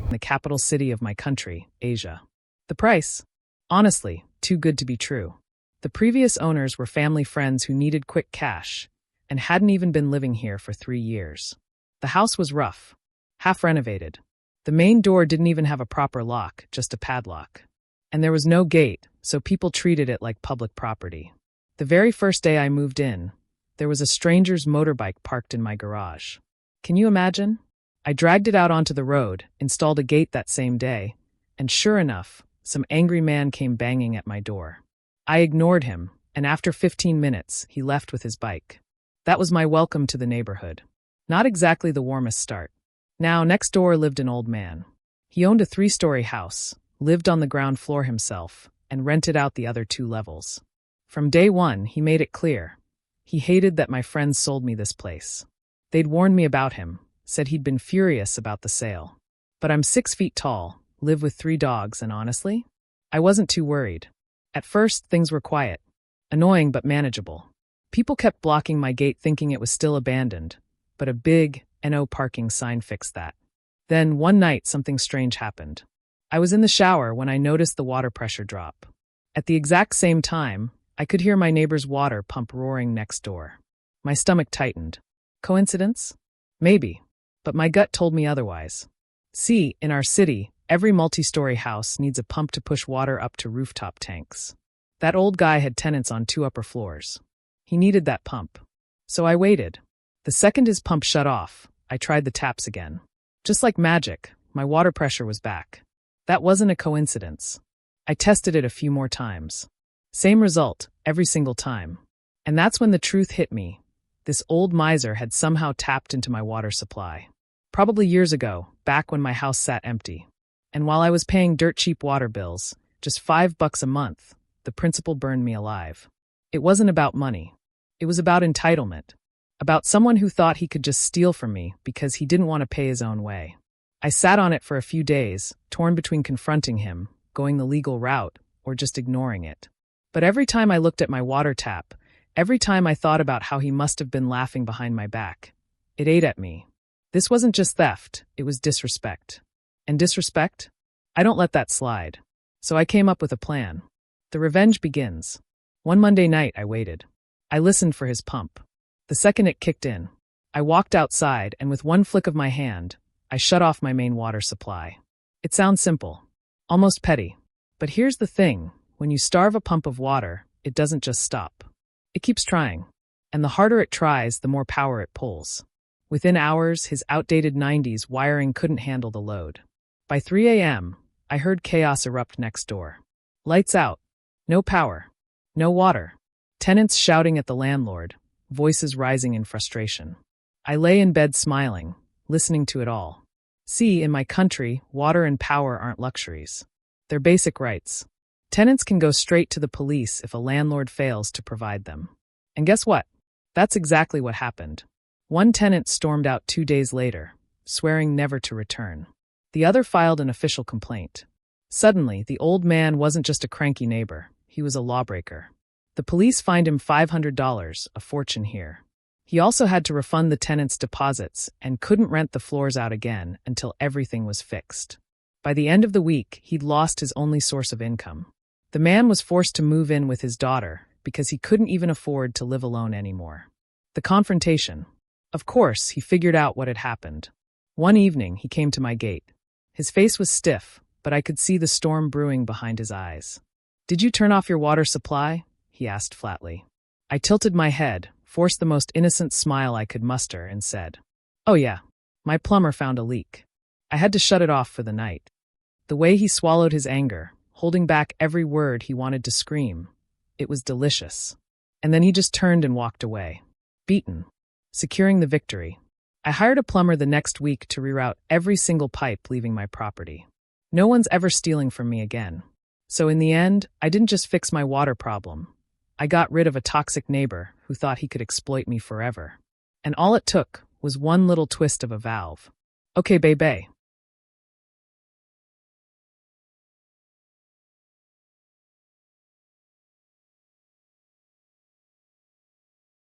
the capital city of my country, Asia. The price? Honestly, too good to be true. The previous owners were family friends who needed quick cash and hadn't even been living here for 3 years. The house was rough, half renovated. The main door didn't even have a proper lock, just a padlock. And there was no gate, so people treated it like public property. The very first day I moved in, there was a stranger's motorbike parked in my garage. Can you imagine? I dragged it out onto the road, installed a gate that same day, and sure enough, some angry man came banging at my door. I ignored him, and after 15 minutes, he left with his bike. That was my welcome to the neighborhood. Not exactly the warmest start. Now, next door lived an old man. He owned a 3-story house, lived on the ground floor himself, and rented out the other 2 levels. From day one, he made it clear. He hated that my friends sold me this place. They'd warned me about him, said he'd been furious about the sale. But I'm 6 feet tall, live with 3 dogs, and honestly, I wasn't too worried. At first, things were quiet. Annoying but manageable. People kept blocking my gate thinking it was still abandoned, but a big "No parking" sign fixed that. Then, one night, something strange happened. I was in the shower when I noticed the water pressure drop. At the exact same time, I could hear my neighbor's water pump roaring next door. My stomach tightened. Coincidence? Maybe. But my gut told me otherwise. See, in our city, every multi-story house needs a pump to push water up to rooftop tanks. That old guy had tenants on 2 upper floors. He needed that pump. So I waited. The second his pump shut off, I tried the taps again. Just like magic, my water pressure was back. That wasn't a coincidence. I tested it a few more times. Same result, every single time. And that's when the truth hit me. This old miser had somehow tapped into my water supply. Probably years ago, back when my house sat empty. And while I was paying dirt-cheap water bills, just $5 a month, the principle burned me alive. It wasn't about money. It was about entitlement. About someone who thought he could just steal from me because he didn't want to pay his own way. I sat on it for a few days, torn between confronting him, going the legal route, or just ignoring it. But every time I looked at my water tap, every time I thought about how he must have been laughing behind my back, it ate at me. This wasn't just theft, it was disrespect. And disrespect? I don't let that slide. So I came up with a plan. The revenge begins. One Monday night, I waited. I listened for his pump. The second it kicked in, I walked outside and with one flick of my hand, I shut off my main water supply. It sounds simple, almost petty. But here's the thing, when you starve a pump of water, it doesn't just stop. It keeps trying. And the harder it tries, the more power it pulls. Within hours, his outdated 90s wiring couldn't handle the load. By 3 a.m., I heard chaos erupt next door. Lights out. No power. No water. Tenants shouting at the landlord. Voices rising in frustration. I lay in bed smiling, listening to it all. See, in my country, water and power aren't luxuries. They're basic rights. Tenants can go straight to the police if a landlord fails to provide them. And guess what? That's exactly what happened. One tenant stormed out 2 days later, swearing never to return. The other filed an official complaint. Suddenly, the old man wasn't just a cranky neighbor, he was a lawbreaker. The police fined him $500, a fortune here. He also had to refund the tenants' deposits and couldn't rent the floors out again until everything was fixed. By the end of the week, he'd lost his only source of income. The man was forced to move in with his daughter because he couldn't even afford to live alone anymore. The confrontation. Of course, he figured out what had happened. One evening, he came to my gate. His face was stiff, but I could see the storm brewing behind his eyes. "Did you turn off your water supply?" he asked flatly. I tilted my head, forced the most innocent smile I could muster, and said, "Oh yeah, my plumber found a leak. I had to shut it off for the night." The way he swallowed his anger, holding back every word he wanted to scream, it was delicious. And then he just turned and walked away. Beaten. Securing the victory. I hired a plumber the next week to reroute every single pipe leaving my property. No one's ever stealing from me again. So in the end, I didn't just fix my water problem. I got rid of a toxic neighbor who thought he could exploit me forever. And all it took was one little twist of a valve. Okay, babe.